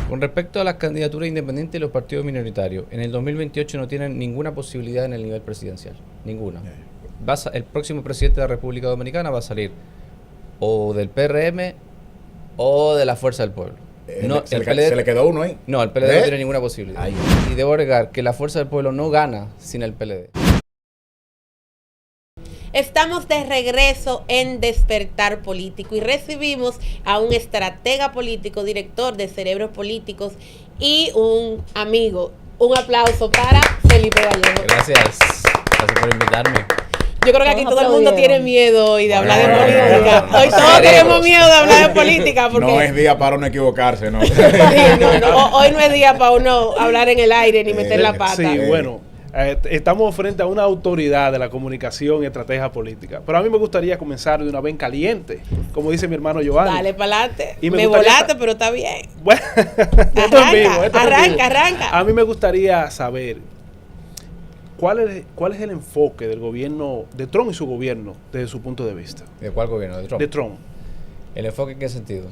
Con respecto a las candidaturas independientes y los partidos minoritarios, en el 2028 no tienen ninguna posibilidad en el nivel presidencial. Ninguna. El próximo presidente de la República Dominicana va a salir o del PRM o de la Fuerza del Pueblo. No, se le quedó uno ahí. No, el PLD no tiene ninguna posibilidad. Ay. Y debo agregar que la Fuerza del Pueblo no gana sin el PLD. Estamos de regreso en Despertar Político y recibimos a un estratega político, director de Cerebros Políticos y un amigo. Un aplauso para Felipe Vallejo. Gracias. Gracias por invitarme. Yo creo que aquí todo el mundo tiene miedo hoy de hablar de política. no, Hoy todos tenemos miedo de hablar de política. Porque no es día para uno equivocarse, ¿no? sí, hoy no es día para uno hablar en el aire ni meter la pata. Sí, bueno. Estamos frente a una autoridad de la comunicación y estrategia política. Pero a mí me gustaría comenzar de una vez en caliente, como dice mi hermano Giovanni. Dale para adelante. Y me volaste, pero está bien. Bueno, arranca. A mí me gustaría saber cuál es el enfoque del gobierno de Trump y su gobierno desde su punto de vista. ¿De cuál gobierno? ¿De Trump? De Trump. ¿El enfoque en qué sentido?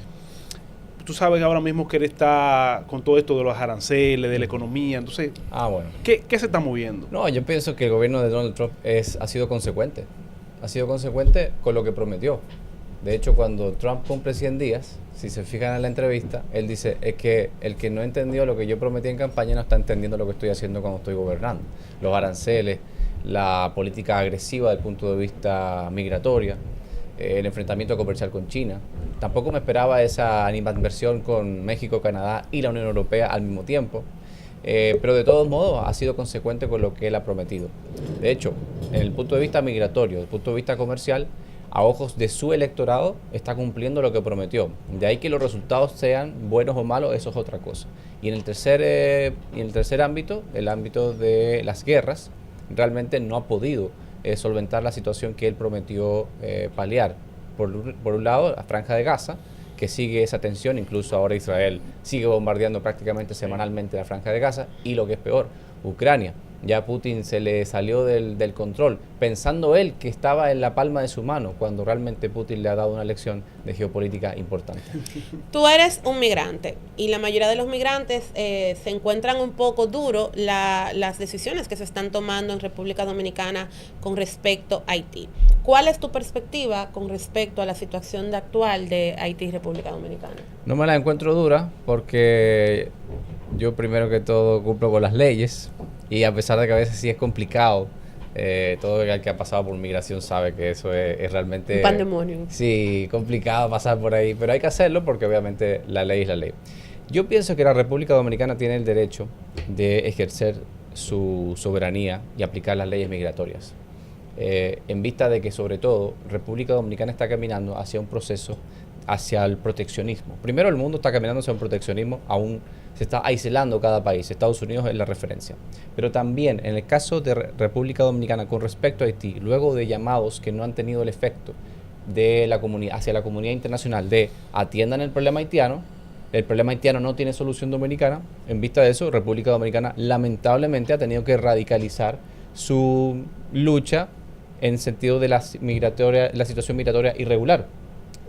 Tú sabes que ahora mismo que él está con todo esto de los aranceles, de la economía, entonces, bueno. ¿qué se está moviendo? No, yo pienso que el gobierno de Donald Trump ha sido consecuente. Ha sido consecuente con lo que prometió. De hecho, cuando Trump cumple 100 días, si se fijan en la entrevista, él dice, es que el que no entendió lo que yo prometí en campaña no está entendiendo lo que estoy haciendo cuando estoy gobernando. Los aranceles, la política agresiva desde el punto de vista migratoria, el enfrentamiento comercial con China. Tampoco me esperaba esa animadversión con México, Canadá y la Unión Europea al mismo tiempo. Pero de todos modos ha sido consecuente con lo que él ha prometido. De hecho, en el punto de vista migratorio, desde el punto de vista comercial, a ojos de su electorado está cumpliendo lo que prometió. De ahí que los resultados sean buenos o malos, eso es otra cosa. Y en el tercer ámbito, el ámbito de las guerras, realmente no ha podido solventar la situación que él prometió paliar. Por un lado, la Franja de Gaza, que sigue esa tensión, incluso ahora Israel sigue bombardeando prácticamente semanalmente la Franja de Gaza, y lo que es peor, Ucrania. Ya Putin se le salió del control, pensando él que estaba en la palma de su mano, cuando realmente Putin le ha dado una lección de geopolítica importante. Tú eres un migrante y la mayoría de los migrantes se encuentran un poco duro las decisiones que se están tomando en República Dominicana con respecto a Haití. ¿Cuál es tu perspectiva con respecto a la situación actual de Haití y República Dominicana? No me la encuentro dura porque yo primero que todo cumplo con las leyes. Y a pesar de que a veces sí es complicado, todo el que ha pasado por migración sabe que eso es realmente... Un pandemonio. Sí, complicado pasar por ahí, pero hay que hacerlo porque obviamente la ley es la ley. Yo pienso que la República Dominicana tiene el derecho de ejercer su soberanía y aplicar las leyes migratorias. En vista de que sobre todo República Dominicana está caminando hacia un proceso hacia el proteccionismo. Primero, el mundo está caminando hacia un proteccionismo, aún se está aislando cada país. Estados Unidos es la referencia. Pero también, en el caso de República Dominicana con respecto a Haití, luego de llamados que no han tenido el efecto de la comunidad, hacia la comunidad internacional de atiendan el problema haitiano no tiene solución dominicana. En vista de eso, República Dominicana lamentablemente ha tenido que radicalizar su lucha en sentido de la situación migratoria irregular.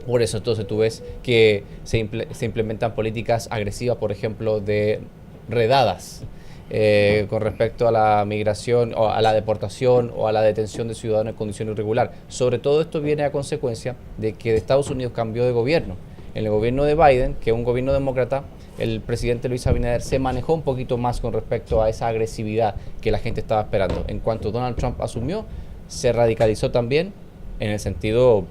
Por eso entonces tú ves que se implementan políticas agresivas, por ejemplo, de redadas con respecto a la migración o a la deportación o a la detención de ciudadanos en condición irregular. Sobre todo esto viene a consecuencia de que Estados Unidos cambió de gobierno. En el gobierno de Biden, que es un gobierno demócrata, el presidente Luis Abinader se manejó un poquito más con respecto a esa agresividad que la gente estaba esperando. En cuanto Donald Trump asumió, se radicalizó también en un sentido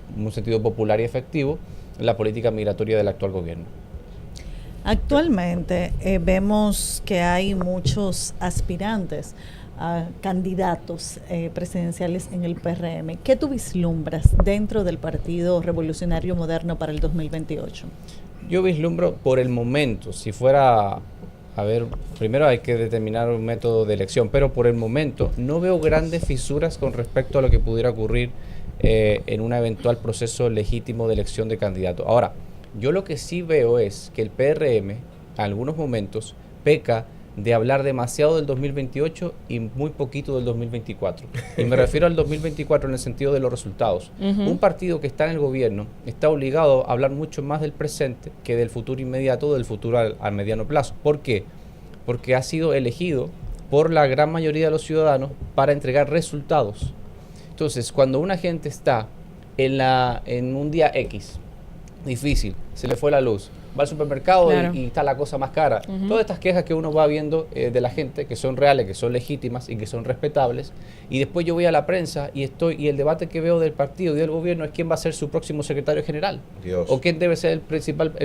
popular y efectivo, la política migratoria del actual gobierno. Actualmente vemos que hay muchos aspirantes a candidatos presidenciales en el PRM. ¿Qué tú vislumbras dentro del Partido Revolucionario Moderno para el 2028? Yo vislumbro por el momento, si fuera... A ver, primero hay que determinar un método de elección, pero por el momento no veo grandes fisuras con respecto a lo que pudiera ocurrir en un eventual proceso legítimo de elección de candidato. Ahora, yo lo que sí veo es que el PRM, en algunos momentos, peca de hablar demasiado del 2028 y muy poquito del 2024. Y me refiero al 2024 en el sentido de los resultados. Un partido que está en el gobierno está obligado a hablar mucho más del presente que del futuro inmediato, del futuro al mediano plazo. ¿Por qué? Porque ha sido elegido por la gran mayoría de los ciudadanos para entregar resultados. Entonces, cuando una gente está en un día X, difícil, se le fue la luz, va al supermercado y está la cosa más cara. Todas estas quejas que uno va viendo de la gente, que son reales, que son legítimas y que son respetables, y después yo voy a la prensa y el debate que veo del partido y del gobierno es quién va a ser su próximo secretario general. Dios. O quién debe ser el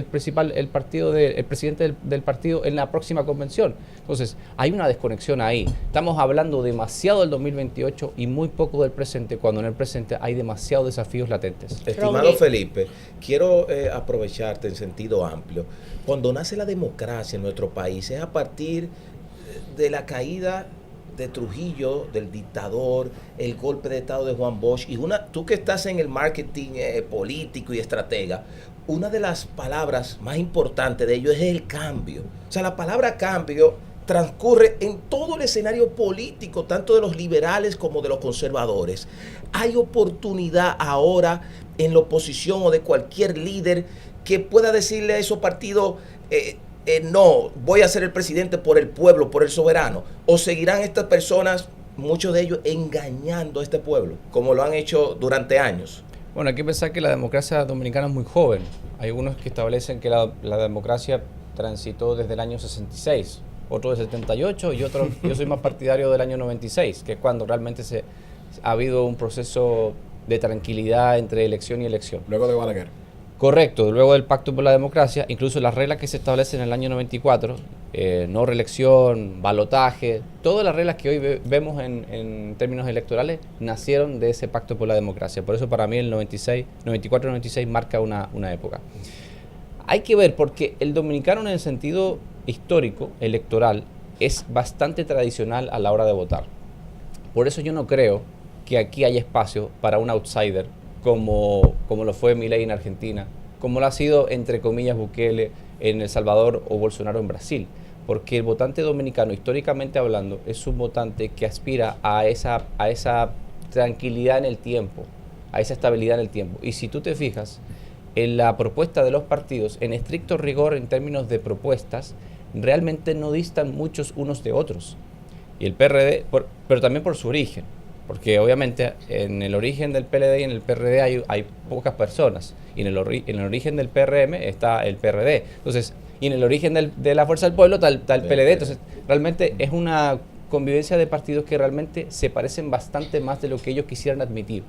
presidente del partido en la próxima convención. Entonces, hay una desconexión ahí. Estamos hablando demasiado del 2028 y muy poco del presente, cuando en el presente hay demasiados desafíos latentes. Estimado Felipe, quiero aprovecharte en sentido amplio. Cuando nace la democracia en nuestro país es a partir de la caída de Trujillo, del dictador, el golpe de estado de Juan Bosch, y tú que estás en el marketing político y estratega, una de las palabras más importantes de ello es el cambio. O sea, la palabra cambio transcurre en todo el escenario político, tanto de los liberales como de los conservadores. Hay oportunidad ahora en la oposición o de cualquier líder que pueda decirle a esos partidos, no, voy a ser el presidente por el pueblo, por el soberano, o seguirán estas personas, muchos de ellos, engañando a este pueblo, como lo han hecho durante años. Bueno, hay que pensar que la democracia dominicana es muy joven. Hay algunos que establecen que la democracia transitó desde el año 66, otros de 78 y otros, yo soy más partidario del año 96, que es cuando realmente ha habido un proceso de tranquilidad entre elección y elección. Luego de Balaguer. Correcto, luego del Pacto por la Democracia, incluso las reglas que se establecen en el año 94, no reelección, balotaje, todas las reglas que hoy vemos en términos electorales nacieron de ese Pacto por la Democracia. Por eso para mí el 94-96 marca una época. Hay que ver, porque el dominicano en el sentido histórico, electoral, es bastante tradicional a la hora de votar. Por eso yo no creo que aquí haya espacio para un outsider como lo fue Milei en Argentina, como lo ha sido, entre comillas, Bukele en El Salvador o Bolsonaro en Brasil. Porque el votante dominicano, históricamente hablando, es un votante que aspira a esa tranquilidad en el tiempo, a esa estabilidad en el tiempo. Y si tú te fijas, en la propuesta de los partidos, en estricto rigor en términos de propuestas, realmente no distan muchos unos de otros. Y el PRD, pero también por su origen. Porque obviamente en el origen del PLD y en el PRD hay pocas personas. Y en el origen del PRM está el PRD. Entonces, y en el origen de la Fuerza del Pueblo está el PLD. Entonces, realmente es una convivencia de partidos que realmente se parecen bastante más de lo que ellos quisieran admitir.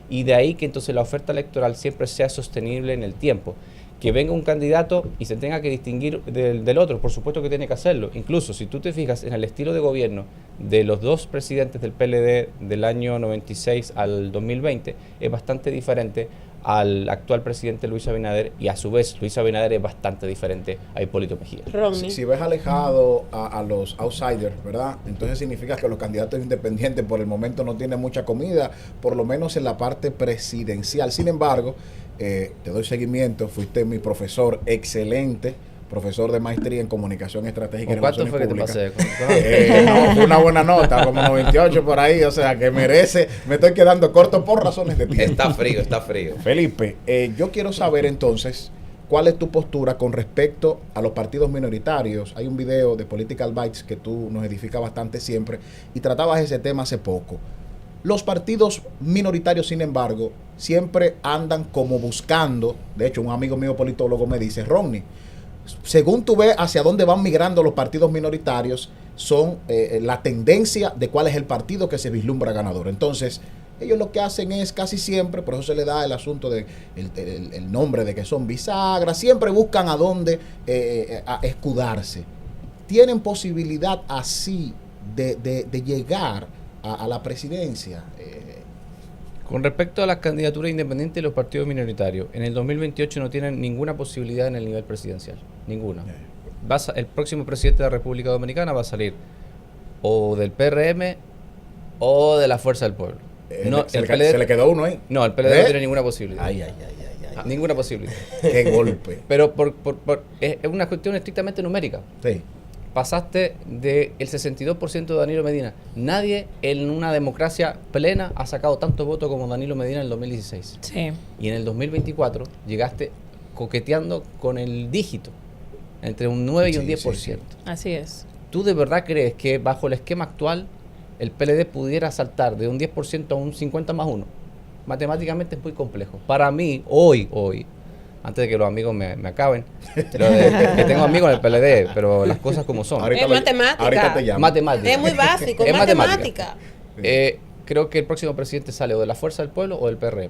Y de ahí que entonces la oferta electoral siempre sea sostenible en el tiempo. Que venga un candidato y se tenga que distinguir del otro, por supuesto que tiene que hacerlo. Incluso si tú te fijas en el estilo de gobierno de los dos presidentes del PLD del año 96 al 2020, es bastante diferente al actual presidente Luis Abinader, y a su vez Luis Abinader es bastante diferente a Hipólito Mejía. Si ves alejado a los outsiders, ¿verdad? Entonces significa que los candidatos independientes por el momento no tienen mucha comida, por lo menos en la parte presidencial. Sin embargo, te doy seguimiento, fuiste mi profesor excelente, profesor de maestría en comunicación estratégica y ¿Cuánto relaciones fue públicas. que te pasé? No, fue una buena nota, como 98 por ahí, o sea que merece, me estoy quedando corto por razones de tiempo. Está frío, está frío. Felipe, yo quiero saber entonces, ¿cuál es tu postura con respecto a los partidos minoritarios? Hay un video de Political Bytes que tú nos edificas bastante siempre y tratabas ese tema hace poco. Los partidos minoritarios, sin embargo, siempre andan como buscando, de hecho un amigo mío politólogo me dice, Ronnie, según tú ves hacia dónde van migrando los partidos minoritarios, son la tendencia de cuál es el partido que se vislumbra ganador. Entonces, ellos lo que hacen es casi siempre, por eso se le da el asunto de el nombre de que son bisagras, siempre buscan a dónde a escudarse. ¿Tienen posibilidad así de llegar a la presidencia? Con respecto a las candidaturas independientes de los partidos minoritarios, en el 2028 no tienen ninguna posibilidad en el nivel presidencial. Ninguna. El próximo presidente de la República Dominicana va a salir o del PRM o de la Fuerza del Pueblo. Se le quedó uno ahí. No, el PLD no tiene ninguna posibilidad. Ay. Ninguna posibilidad. Qué golpe. Pero es una cuestión estrictamente numérica. Sí. pasaste del 62% de Danilo Medina. Nadie en una democracia plena ha sacado tantos votos como Danilo Medina en el 2016. Sí. Y en el 2024 llegaste coqueteando con el dígito, entre un 9 y un 10%. Así es. ¿Tú de verdad crees que bajo el esquema actual el PLD pudiera saltar de un 10% a un 50 más 1? Matemáticamente es muy complejo. Para mí, hoy, antes de que los amigos me acaben, que tengo amigos en el PLD, pero las cosas como son. Es matemática. Ahorita te llamo. Matemática. Es muy básico, Es matemática. Creo que el próximo presidente sale o de la Fuerza del Pueblo o del PRM.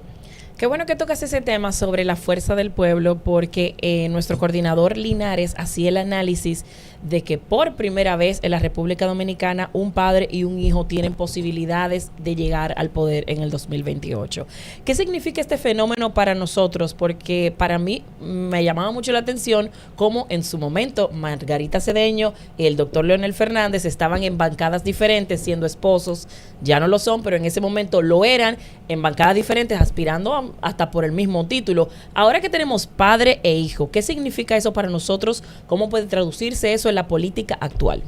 Qué bueno que tocas ese tema sobre la fuerza del pueblo, porque nuestro coordinador Linares hacía el análisis de que por primera vez en la República Dominicana un padre y un hijo tienen posibilidades de llegar al poder en el 2028. ¿Qué significa este fenómeno para nosotros? Porque para mí me llamaba mucho la atención cómo en su momento Margarita Cedeño y el doctor Leonel Fernández estaban en bancadas diferentes siendo esposos, ya no lo son, pero en ese momento lo eran, en bancadas diferentes aspirando hasta por el mismo título. Ahora que tenemos padre e hijo, ¿qué significa eso para nosotros? ¿Cómo puede traducirse eso en la política actual?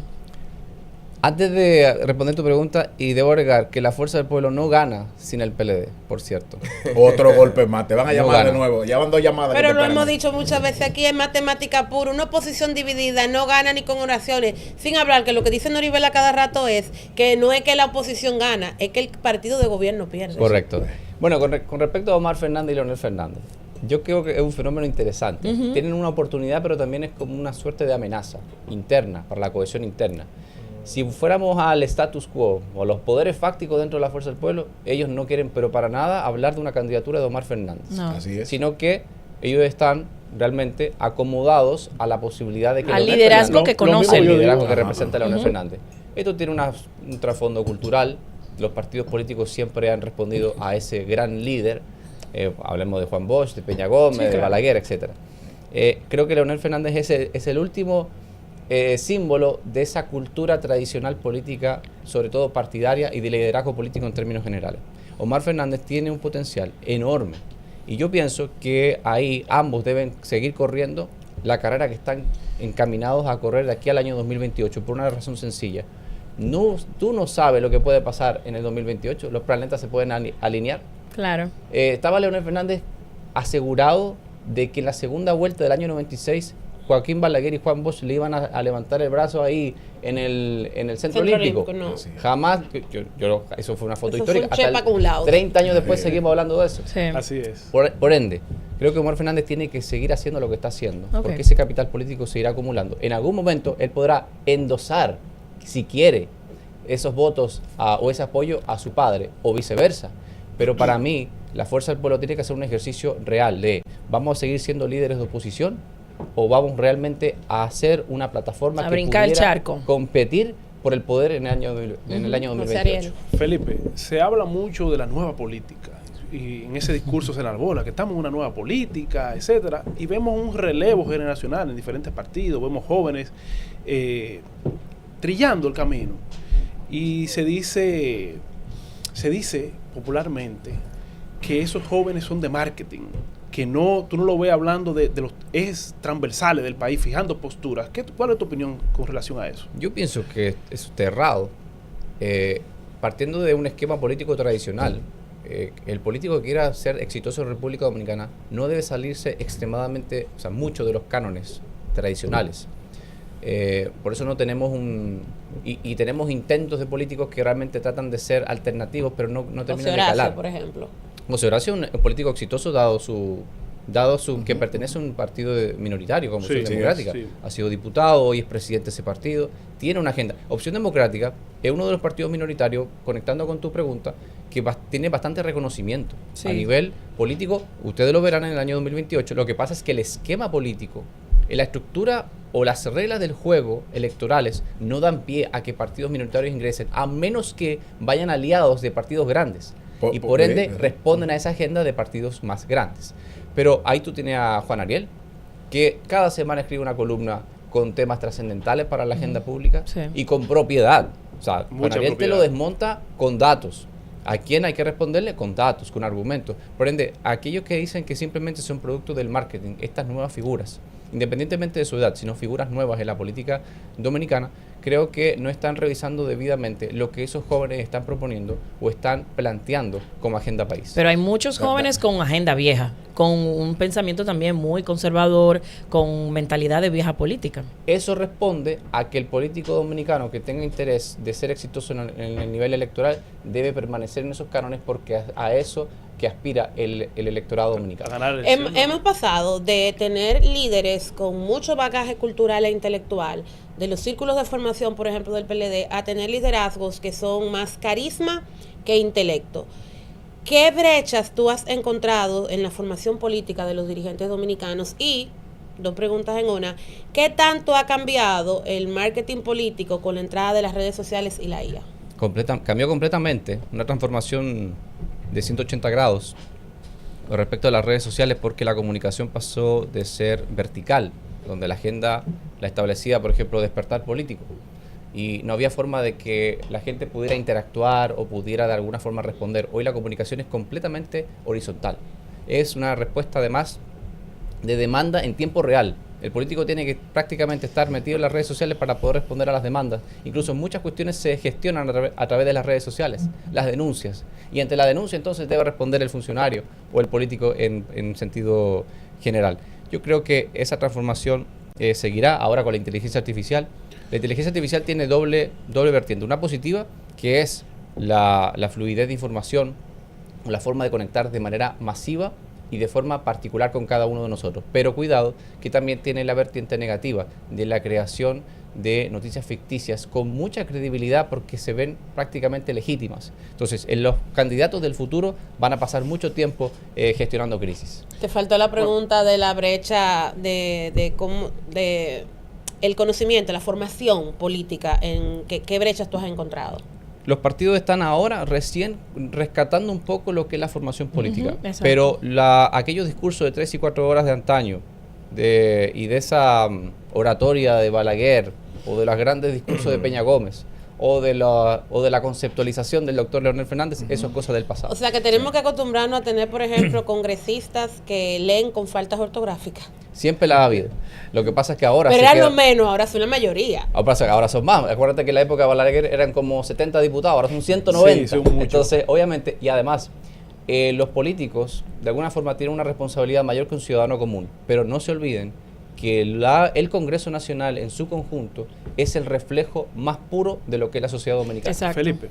Antes de responder tu pregunta, y debo agregar que la Fuerza del Pueblo no gana sin el PLD, por cierto. Otro golpe más. Te van a No llamar gana. de nuevo. Ya van 2 llamadas. Pero que te lo esperan. hemos dicho muchas veces aquí, es matemática pura. Una oposición dividida no gana ni con oraciones. Sin hablar que lo que dice Noribel a cada rato es que no es que la oposición gana, es que el partido de gobierno pierde. Correcto. Bueno, con respecto a Omar Fernández y Leonel Fernández, yo creo que es un fenómeno interesante. Tienen una oportunidad, pero también es como una suerte de amenaza interna, para la cohesión interna. Si fuéramos al status quo o a los poderes fácticos dentro de la Fuerza del Pueblo, ellos no quieren, pero para nada, hablar de una candidatura de Omar Fernández. No. Así es. Sino que ellos están realmente acomodados a la posibilidad de que Al Leonel liderazgo Fernández- que Lo conocen. al mismo yo liderazgo digo. que Ajá, representa Leonel Fernández. Esto tiene un trasfondo cultural. Los partidos políticos siempre han respondido a ese gran líder. Hablemos de Juan Bosch, de Peña Gómez, Sí, de claro. Balaguer, etcétera. Creo que Leonel Fernández es el último símbolo de esa cultura tradicional política, sobre todo partidaria y de liderazgo político en términos generales. Omar Fernández tiene un potencial enorme y yo pienso que ahí ambos deben seguir corriendo la carrera que están encaminados a correr de aquí al año 2028 por una razón sencilla. Tú no sabes lo que puede pasar en el 2028, los planetas se pueden alinear. Claro. Estaba Leonel Fernández asegurado de que en la segunda vuelta del año 96 Joaquín Balaguer y Juan Bosch le iban a levantar el brazo ahí en el Centro Olímpico. No. Así es. Jamás, eso fue una foto Eso fue histórica. un chepa cum laude. 30 años después seguimos hablando de eso. Sí. Así es. Por ende, creo que Omar Fernández tiene que seguir haciendo lo que está haciendo, Ok. porque ese capital político se irá acumulando. En algún momento él podrá endosar, si quiere, esos votos o ese apoyo a su padre, o viceversa. Pero para mí, la Fuerza del Pueblo tiene que hacer un ejercicio real de, ¿vamos a seguir siendo líderes de oposición? ¿O vamos realmente a hacer una plataforma A que brincar el pudiera charco. competir por el poder en el año No sé, 2028? Ariel. Felipe, se habla mucho de la nueva política y en ese discurso se enarbola que estamos en una nueva política, etcétera, y vemos un relevo generacional en diferentes partidos, vemos jóvenes trillando el camino y se dice popularmente que esos jóvenes son de marketing, que tú no lo ves hablando de los ejes transversales del país, fijando posturas. ¿Cuál es tu opinión con relación a eso? Yo pienso que eso está errado. Partiendo de un esquema político tradicional, el político que quiera ser exitoso en República Dominicana no debe salirse extremadamente, o sea, mucho de los cánones tradicionales. Por eso no tenemos y tenemos intentos de políticos que realmente tratan de ser alternativos, pero no José terminan de Horacio, calar. por ejemplo. José Horacio es un político exitoso dado su que pertenece a un partido minoritario como Sí, Opción sí, Democrática. sí. Ha sido diputado, hoy es presidente de ese partido, tiene una agenda. Opción Democrática es uno de los partidos minoritarios, conectando con tu pregunta, que tiene bastante reconocimiento Sí. a nivel político. Ustedes lo verán en el año 2028. Lo que pasa es que el esquema político, la estructura o las reglas del juego electorales no dan pie a que partidos minoritarios ingresen, a menos que vayan aliados de partidos grandes. Y por ende responden a esa agenda de partidos más grandes. Pero ahí tú tienes a Juan Ariel, que cada semana escribe una columna con temas trascendentales para la agenda pública Sí. y con propiedad. O sea, Juan Mucha Ariel te lo propiedad. desmonta con datos. ¿A quién hay que responderle? Con datos, con argumentos. Por ende, aquellos que dicen que simplemente son producto del marketing, estas nuevas figuras, independientemente de su edad, sino figuras nuevas en la política dominicana, creo que no están revisando debidamente lo que esos jóvenes están proponiendo o están planteando como agenda país. Pero hay muchos jóvenes con agenda vieja, con un pensamiento también muy conservador, con mentalidad de vieja política. Eso responde a que el político dominicano que tenga interés de ser exitoso en el nivel electoral debe permanecer en esos cánones, porque a eso que aspira el electorado dominicano. A ganar el Hemos pasado de tener líderes con mucho bagaje cultural e intelectual, de los círculos de formación, por ejemplo, del PLD, a tener liderazgos que son más carisma que intelecto. ¿Qué brechas tú has encontrado en la formación política de los dirigentes dominicanos? Y, dos preguntas en una, ¿qué tanto ha cambiado el marketing político con la entrada de las redes sociales y la IA? Cambió completamente, una transformación de 180 grados respecto a las redes sociales, porque la comunicación pasó de ser vertical, donde la agenda la establecía, por ejemplo, Despertar Político, y no había forma de que la gente pudiera interactuar o pudiera de alguna forma responder. Hoy la comunicación es completamente horizontal, es una respuesta además de demanda en tiempo real. El político tiene que prácticamente estar metido en las redes sociales para poder responder a las demandas. Incluso muchas cuestiones se gestionan a través de las redes sociales, las denuncias. Y ante la denuncia entonces debe responder el funcionario o el político en sentido general. Yo creo que esa transformación seguirá ahora con la inteligencia artificial. La inteligencia artificial tiene doble vertiente. Una positiva, que es la fluidez de información, la forma de conectar de manera masiva y de forma particular con cada uno de nosotros. Pero cuidado, que también tiene la vertiente negativa de la creación de noticias ficticias con mucha credibilidad, porque se ven prácticamente legítimas. Entonces, en los candidatos del futuro van a pasar mucho tiempo gestionando crisis. Te faltó la pregunta de la brecha de cómo, de el conocimiento, la formación política, en qué brechas tú has encontrado. Los partidos están ahora recién rescatando un poco lo que es la formación política, exacto. pero aquellos discursos de 3 y 4 horas de antaño y de esa oratoria de Balaguer, o de los grandes discursos de Peña Gómez, o de la conceptualización del doctor Leonel Fernández, eso es cosa del pasado. O sea que tenemos que acostumbrarnos a tener, por ejemplo, congresistas que leen con faltas ortográficas. Siempre la ha habido. Lo que pasa es que ahora... Pero eran lo menos, ahora son la mayoría. Ahora son más. Acuérdate que en la época de Balaguer eran como 70 diputados, ahora son 190. Sí, son muchos. Entonces, obviamente, y además, los políticos de alguna forma tienen una responsabilidad mayor que un ciudadano común, pero no se olviden que el Congreso Nacional en su conjunto es el reflejo más puro de lo que es la sociedad dominicana. Exacto. Felipe,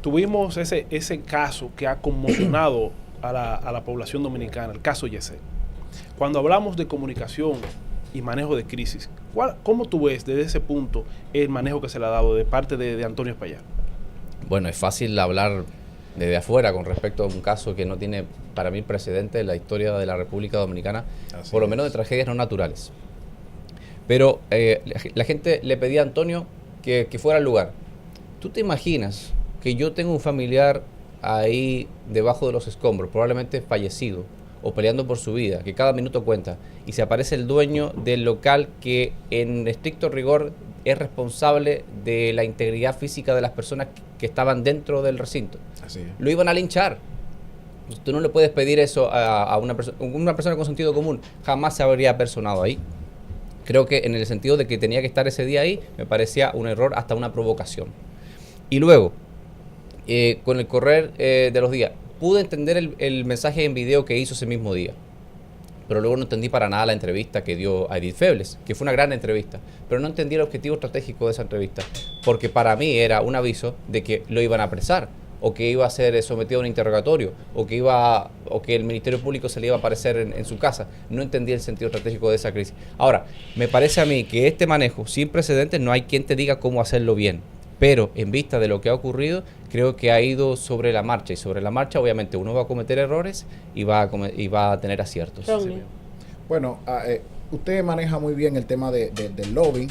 tuvimos ese caso que ha conmocionado a la población dominicana, el caso Yesé. Cuando hablamos de comunicación y manejo de crisis, ¿cómo tú ves desde ese punto el manejo que se le ha dado de parte de Antonio Espaillat? Bueno, es fácil hablar desde afuera con respecto a un caso que no tiene, para mí, precedente en la historia de la República Dominicana, por lo menos de tragedias no naturales. Pero la gente le pedía a Antonio que fuera al lugar. ¿Tú te imaginas que yo tengo un familiar ahí debajo de los escombros, probablemente fallecido o peleando por su vida, que cada minuto cuenta, y se aparece el dueño del local que en estricto rigor es responsable de la integridad física de las personas que estaban dentro del recinto? Así es. Lo iban a linchar. Tú no le puedes pedir eso a una persona con sentido común. Jamás se habría personado ahí. Creo que en el sentido de que tenía que estar ese día ahí, me parecía un error, hasta una provocación. Y luego, con el correr de los días, pude entender el mensaje en video que hizo ese mismo día. Pero luego no entendí para nada la entrevista que dio a Edith Febles, que fue una gran entrevista. Pero no entendí el objetivo estratégico de esa entrevista, porque para mí era un aviso de que lo iban a apresar, o que iba a ser sometido a un interrogatorio, o que el Ministerio Público se le iba a aparecer en su casa. No entendí el sentido estratégico de esa crisis. Ahora, me parece a mí que este manejo sin precedentes, no hay quien te diga cómo hacerlo bien. Pero en vista de lo que ha ocurrido, creo que ha ido sobre la marcha. Y sobre la marcha, obviamente, uno va a cometer errores y va a tener aciertos. Romney. Bueno, usted maneja muy bien el tema del lobbying.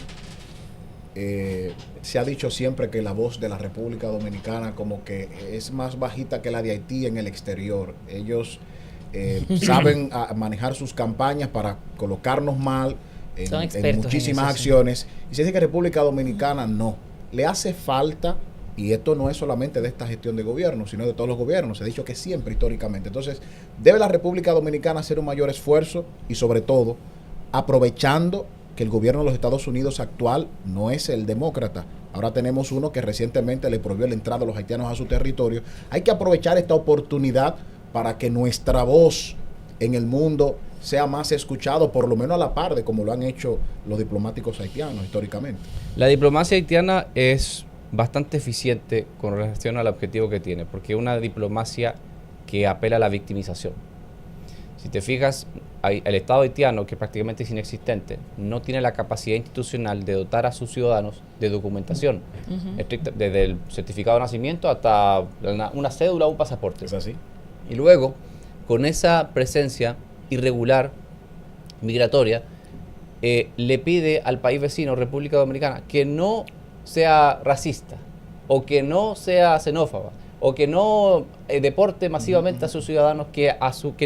Se ha dicho siempre que la voz de la República Dominicana como que es más bajita que la de Haití en el exterior. Ellos saben manejar sus campañas para colocarnos mal en muchísimas acciones. Y se dice que República Dominicana no. Le hace falta, y esto no es solamente de esta gestión de gobierno, sino de todos los gobiernos, se ha dicho que siempre históricamente. Entonces, debe la República Dominicana hacer un mayor esfuerzo y sobre todo aprovechando que el gobierno de los Estados Unidos actual no es el demócrata. Ahora tenemos uno que recientemente le prohibió la entrada a los haitianos a su territorio. Hay que aprovechar esta oportunidad para que nuestra voz en el mundo sea más escuchado, por lo menos a la par de como lo han hecho los diplomáticos haitianos históricamente. La diplomacia haitiana es bastante eficiente con relación al objetivo que tiene, porque es una diplomacia que apela a la victimización. Si te fijas, el Estado haitiano, que prácticamente es inexistente, no tiene la capacidad institucional de dotar a sus ciudadanos de documentación, desde el certificado de nacimiento hasta una cédula o un pasaporte. ¿Es así? Y luego, con esa presencia irregular, migratoria, le pide al país vecino, República Dominicana, que no sea racista, o que no sea xenófoba, o que no deporte masivamente a sus ciudadanos que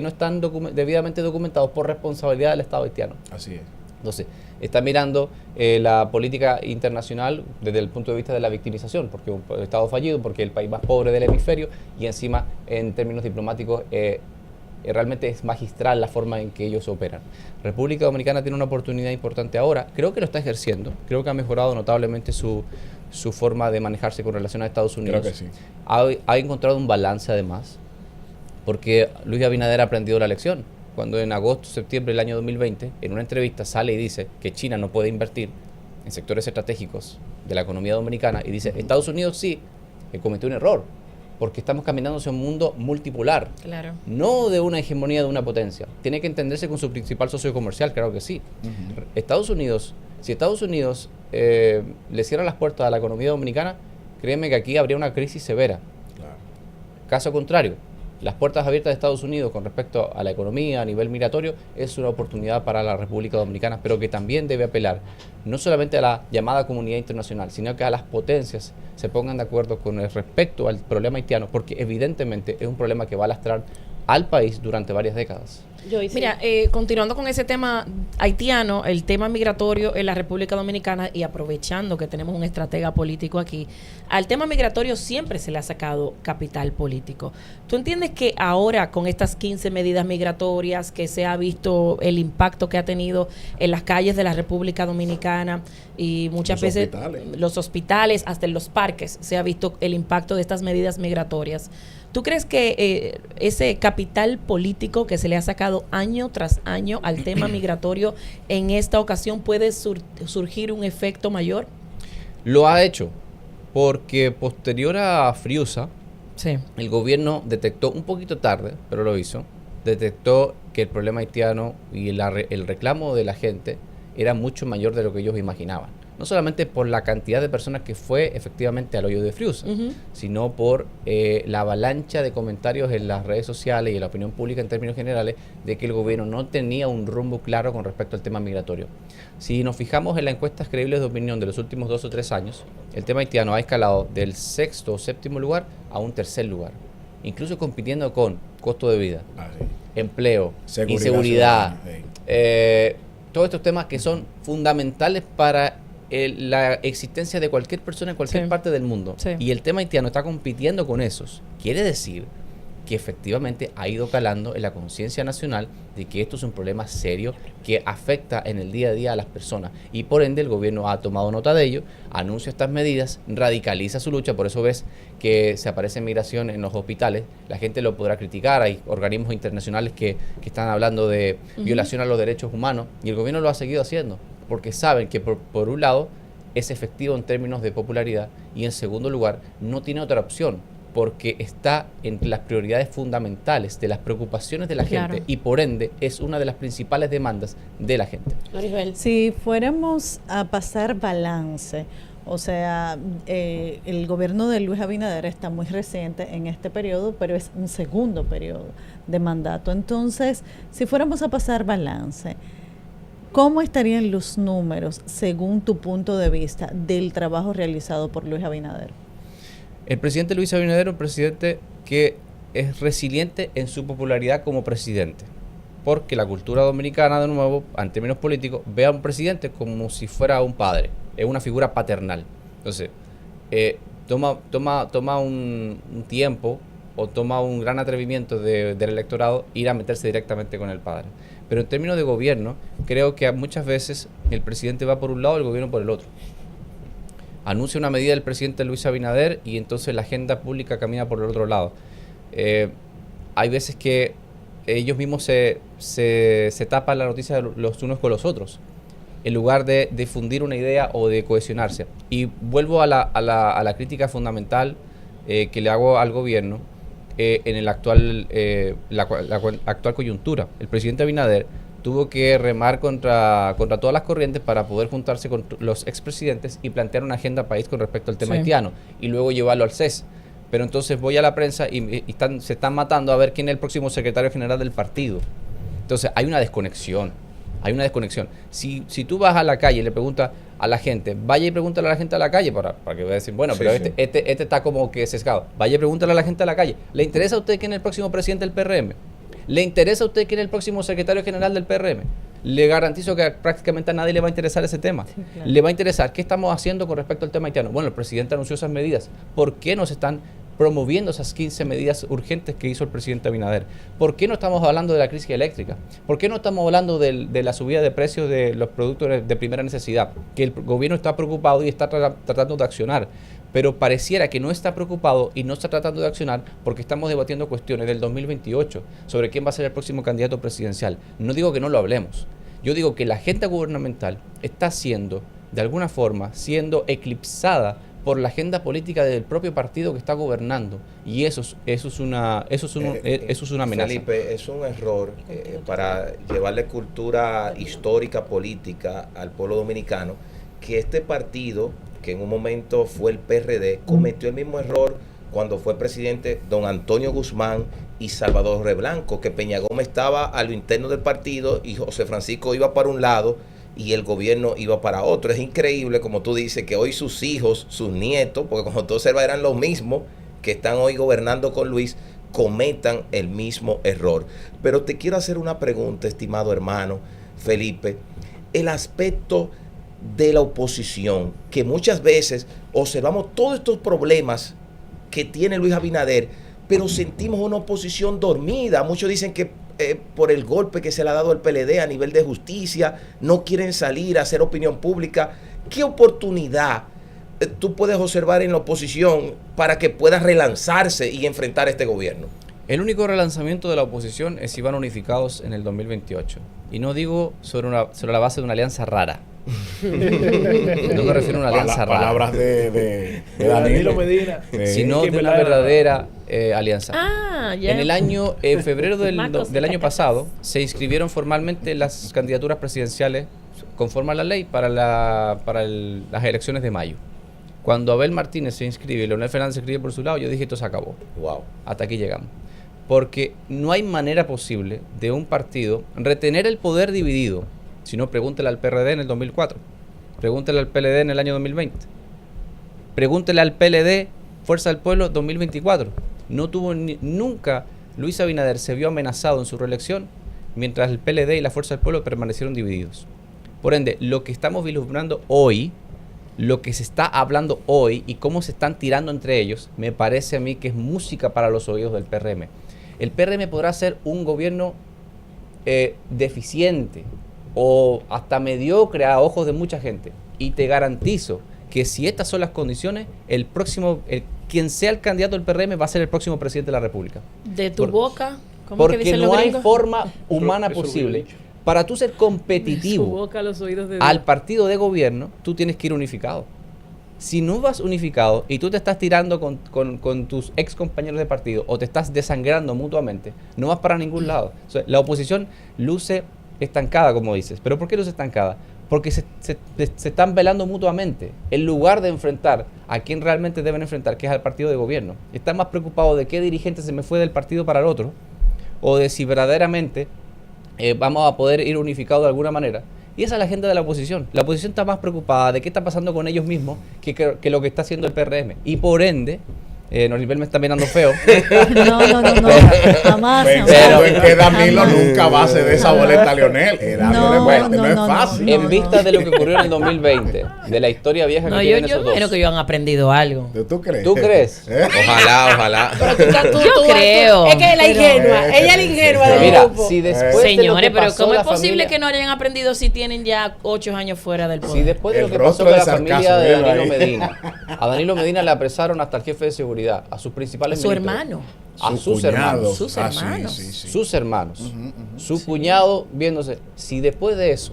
no están debidamente documentados por responsabilidad del Estado haitiano. Así es. Entonces, está mirando la política internacional desde el punto de vista de la victimización, porque es un Estado fallido, porque es el país más pobre del hemisferio, y encima, en términos diplomáticos, realmente es magistral la forma en que ellos operan. República Dominicana tiene una oportunidad importante ahora, creo que lo está ejerciendo, creo que ha mejorado notablemente su forma de manejarse con relación a Estados Unidos. Creo que sí. Ha encontrado un balance además, porque Luis Abinader ha aprendido la lección. Cuando en agosto, septiembre del año 2020, en una entrevista sale y dice que China no puede invertir en sectores estratégicos de la economía dominicana, y dice, Estados Unidos sí, cometió un error, porque estamos caminando hacia un mundo multipolar, Claro. no de una hegemonía de una potencia. Tiene que entenderse con su principal socio comercial, claro que sí. Estados Unidos, si Estados Unidos le cierra las puertas a la economía dominicana, créeme que aquí habría una crisis severa. Claro. Caso contrario, las puertas abiertas de Estados Unidos con respecto a la economía a nivel migratorio es una oportunidad para la República Dominicana, pero que también debe apelar no solamente a la llamada comunidad internacional, sino que a las potencias se pongan de acuerdo con el respecto al problema haitiano, porque evidentemente es un problema que va a lastrar al país durante varias décadas. Mira, continuando con ese tema haitiano, el tema migratorio en la República Dominicana, y aprovechando que tenemos un estratega político aquí, al tema migratorio siempre se le ha sacado capital político. ¿Tú entiendes que ahora con estas 15 medidas migratorias, que se ha visto el impacto que ha tenido en las calles de la República Dominicana y muchas veces los hospitales, hasta en los parques, se ha visto el impacto de estas medidas migratorias? ¿Tú crees que ese capital político que se le ha sacado año tras año al tema migratorio en esta ocasión puede surgir un efecto mayor? Lo ha hecho, porque posterior a Friusa, Sí. el gobierno detectó, un poquito tarde, pero lo hizo, detectó que el problema haitiano y el reclamo de la gente era mucho mayor de lo que ellos imaginaban. No solamente por la cantidad de personas que fue efectivamente al hoyo de Friusa, sino por la avalancha de comentarios en las redes sociales y en la opinión pública en términos generales de que el gobierno no tenía un rumbo claro con respecto al tema migratorio. Si nos fijamos en las encuestas creíbles de opinión de los últimos 2 o 3 años, el tema haitiano ha escalado del 6º o 7º lugar a un 3er lugar, incluso compitiendo con costo de vida, empleo, inseguridad, todos estos temas que son fundamentales para la existencia de cualquier persona en cualquier parte del mundo. Sí. Y el tema haitiano está compitiendo con esos. Quiere decir que efectivamente ha ido calando en la conciencia nacional de que esto es un problema serio que afecta en el día a día a las personas, y por ende el gobierno ha tomado nota de ello, anuncia estas medidas, radicaliza su lucha. Por eso ves que se aparece migración en los hospitales. La gente lo podrá criticar, hay organismos internacionales que están hablando de violación a los derechos humanos, y el gobierno lo ha seguido haciendo, porque saben que por un lado es efectivo en términos de popularidad, y en segundo lugar no tiene otra opción, porque está entre las prioridades fundamentales de las preocupaciones de la gente, y por ende es una de las principales demandas de la gente. Maribel. Si fuéramos a pasar balance, o sea, el gobierno de Luis Abinader está muy reciente en este periodo, pero es un segundo periodo de mandato. Entonces, si fuéramos a pasar balance, ¿cómo estarían los números, según tu punto de vista, del trabajo realizado por Luis Abinader? El presidente Luis Abinader es un presidente que es resiliente en su popularidad como presidente, porque la cultura dominicana, de nuevo, en términos políticos, ve a un presidente como si fuera un padre, es una figura paternal. Entonces, toma un tiempo o toma un gran atrevimiento del electorado ir a meterse directamente con el padre. Pero en términos de gobierno, creo que muchas veces el presidente va por un lado y el gobierno por el otro. Anuncia una medida del presidente Luis Abinader y entonces la agenda pública camina por el otro lado. Hay veces que ellos mismos se tapan la noticia los unos con los otros, en lugar de difundir una idea o de cohesionarse. Y vuelvo a la crítica fundamental que le hago al gobierno en el la actual coyuntura. El presidente Abinader tuvo que remar contra todas las corrientes para poder juntarse con los expresidentes y plantear una agenda país con respecto al tema haitiano y luego llevarlo al CES. Pero entonces voy a la prensa y se están matando a ver quién es el próximo secretario general del partido. Entonces hay una desconexión. Si tú vas a la calle y le preguntas a la gente, vaya y pregúntale a la gente a la calle para que vaya a decir, bueno, sí, pero sí. Este está como que sesgado. Vaya y pregúntale a la gente a la calle. ¿Le interesa a usted quién es el próximo presidente del PRM? ¿Le interesa a usted quién es el próximo secretario general del PRM? Le garantizo que prácticamente a nadie le va a interesar ese tema. Sí, claro. Le va a interesar qué estamos haciendo con respecto al tema haitiano. Bueno, el presidente anunció esas medidas. ¿Por qué no se están promoviendo esas 15 medidas urgentes que hizo el presidente Abinader? ¿Por qué no estamos hablando de la crisis eléctrica? ¿Por qué no estamos hablando de la subida de precios de los productos de primera necesidad? Que el gobierno está preocupado y está tratando de accionar, pero pareciera que no está preocupado y no está tratando de accionar porque estamos debatiendo cuestiones del 2028 sobre quién va a ser el próximo candidato presidencial. No digo que no lo hablemos. Yo digo que la agenda gubernamental está siendo, de alguna forma, siendo eclipsada por la agenda política del propio partido que está gobernando, y eso es una amenaza. Felipe, es un error para llevarle cultura histórica, política al pueblo dominicano, que este partido, que en un momento fue el PRD, cometió el mismo error cuando fue presidente don Antonio Guzmán y Salvador Reblanco, que Peña Gómez estaba a lo interno del partido y José Francisco iba para un lado y el gobierno iba para otro. Es increíble, como tú dices, que hoy sus hijos, sus nietos, porque como tú observas eran los mismos que están hoy gobernando con Luis, cometan el mismo error. Pero te quiero hacer una pregunta, estimado hermano Felipe. El aspecto de la oposición, que muchas veces observamos todos estos problemas que tiene Luis Abinader, pero sentimos una oposición dormida. Muchos dicen que por el golpe que se le ha dado al PLD a nivel de justicia, no quieren salir a hacer opinión pública. ¿Qué oportunidad tú puedes observar en la oposición para que pueda relanzarse y enfrentar a este gobierno? El único relanzamiento de la oposición es si van unificados en el 2028. Y no digo sobre la base de una alianza rara. No me refiero a una alianza rara. Palabras de Danilo Medina. Sino de una verdadera alianza. En febrero del año pasado se inscribieron formalmente las candidaturas presidenciales conforme a la ley para las elecciones de mayo. Cuando Abel Martínez se inscribe y Leonel Fernández se inscribe por su lado, yo dije, esto se acabó. Wow. Hasta aquí llegamos. Porque no hay manera posible de un partido retener el poder dividido. Si no, pregúntele al PRD en el 2004. Pregúntele al PLD en el año 2020. Pregúntele al PLD, Fuerza del Pueblo, 2024. Nunca Luis Abinader se vio amenazado en su reelección, mientras el PLD y la Fuerza del Pueblo permanecieron divididos. Por ende, lo que estamos vislumbrando hoy, lo que se está hablando hoy y cómo se están tirando entre ellos, me parece a mí que es música para los oídos del PRM. El PRM podrá ser un gobierno deficiente o hasta mediocre a ojos de mucha gente. Y te garantizo que si estas son las condiciones, quien sea el candidato del PRM va a ser el próximo presidente de la República. De tu boca, ¿cómo porque que dicen no los hay gringos? forma humana posible. Para tú ser competitivo boca, los oídos de al partido de gobierno, tú tienes que ir unificado. Si no vas unificado y tú te estás tirando con tus ex compañeros de partido o te estás desangrando mutuamente, no vas para ningún lado. O sea, la oposición luce estancada, como dices. ¿Pero por qué luce estancada? Porque se están velando mutuamente en lugar de enfrentar a quien realmente deben enfrentar, que es al partido de gobierno. Están más preocupados de qué dirigente se me fue del partido para el otro o de si verdaderamente vamos a poder ir unificados de alguna manera. Y esa es la agenda de la oposición. La oposición está más preocupada de qué está pasando con ellos mismos que lo que está haciendo el PRM. Y por ende, Noribel me está mirando feo. No, jamás. Pensando en que Danilo jamás. nunca va a ceder esa boleta a Lionel. No, Es fácil. En vista de lo que ocurrió en el 2020, de la historia vieja No, que yo tienen esos creo dos. que ellos han aprendido algo. ¿Tú crees? ¿Tú crees? Ojalá. Yo creo. Es que la ingenua, ella es la ingenua del Mira, grupo. si después de lo Señores, que pero pasó ¿cómo la es posible familia- que no hayan aprendido si tienen ya 8 años fuera del Si poder? después de lo El que pasó rostro con de la sarcasmo, familia de míralo Danilo ahí. Medina, a Danilo Medina le apresaron hasta el jefe de seguridad, a sus principales A su ministros, hermano. a sus cuñado. hermanos, Sus Ah, hermanos. sí. sus hermanos, su cuñado viéndose. Si después de eso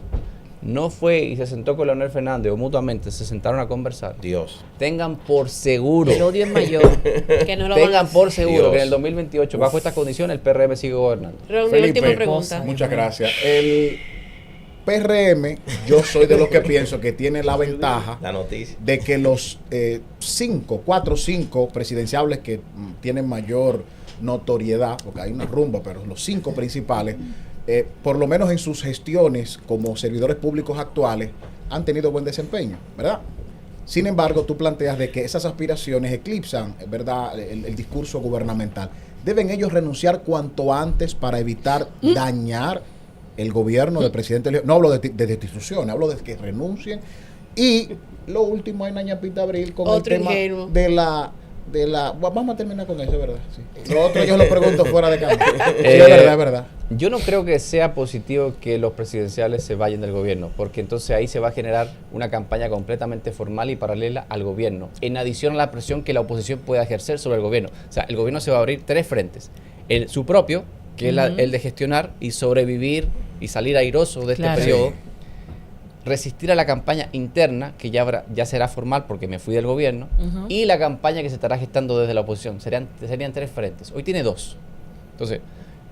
no fue y se sentó con Leonel Fernández o mutuamente se sentaron a conversar, Dios. tengan por seguro, El odio es mayor. Que no lo van a tengan por seguro Dios. que en el 2028, bajo estas condiciones, el PRM sigue gobernando. Una Felipe, última pregunta. muchas gracias. El PRM, yo soy de los que pienso que tiene la ventaja La noticia. de que los 4 o 5 presidenciables que tienen mayor notoriedad, porque hay una rumba, pero los 5 principales, por lo menos en sus gestiones como servidores públicos actuales, han tenido buen desempeño, ¿verdad? Sin embargo, tú planteas de que esas aspiraciones eclipsan, ¿verdad?, el discurso gubernamental. ¿Deben ellos renunciar cuanto antes para evitar dañar el gobierno del presidente León? No hablo de destitución, hablo de que renuncien. Y lo último, hay una ñapita Abril con Otro el tema ingenuo. de la... Vamos a terminar con eso, ¿verdad? Sí. Lo otro yo lo pregunto fuera de cámara. Sí, es verdad, es verdad. Yo no creo que sea positivo que los presidenciales se vayan del gobierno, porque entonces ahí se va a generar una campaña completamente formal y paralela al gobierno, en adición a la presión que la oposición pueda ejercer sobre el gobierno. O sea, el gobierno se va a abrir 3 frentes. Su propio, que es el de gestionar y sobrevivir y salir airoso de este Claro. periodo. Resistir a la campaña interna, que ya será formal porque me fui del gobierno, Ujú. y la campaña que se estará gestando desde la oposición. Serían 3 frentes. Hoy tiene 2. Entonces,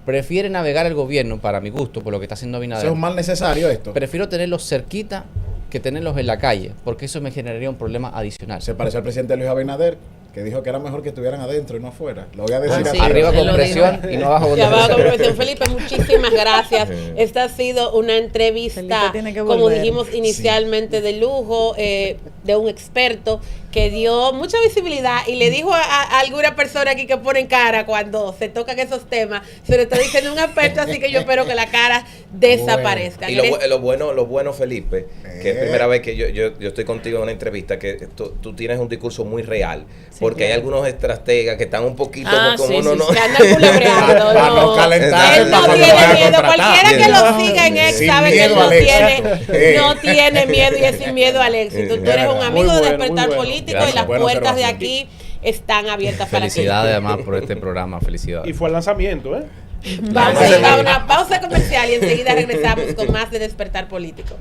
prefiere navegar el gobierno, para mi gusto, por lo que está haciendo Eso Abinader. es un mal necesario esto. Prefiero tenerlos cerquita que tenerlos en la calle, porque eso me generaría un problema adicional. Se parece al presidente Luis Abinader, que dijo que era mejor que estuvieran adentro y no afuera. Lo voy a decir Ah, así. sí. Arriba Él con lo presión dijo. y no abajo con Y abajo con presión. presión. Felipe, muchísimas gracias. Esta ha sido una Felipe entrevista, tiene que como volver. dijimos inicialmente, de lujo, de un experto que dio mucha visibilidad y le dijo a alguna persona aquí que ponen cara cuando se tocan esos temas, se lo está diciendo un experto, así que yo espero que la cara desaparezca. Y lo bueno, Felipe, que es primera vez que yo estoy contigo en una entrevista, que tú tienes un discurso muy real, Sí, porque hay claro. algunos estrategas que están un poquito como sí, uno sí, no. sí. Que andan culebreando, Para no calentarse, Él para no cuando tiene vayan a miedo. contratar. Cualquiera que lo siga en ex Sin sabe que él miedo no al tiene, éxito. no tiene miedo y es sin miedo al éxito. Tú eres un Muy amigo de bueno, Despertar muy bueno. Político y Gracias. las Buena puertas de observación. aquí están abiertas para ti. Felicidades además por este programa, felicidades. Y fue el lanzamiento, ¿eh? Vamos a ir a una pausa comercial y enseguida regresamos con más de Despertar Político.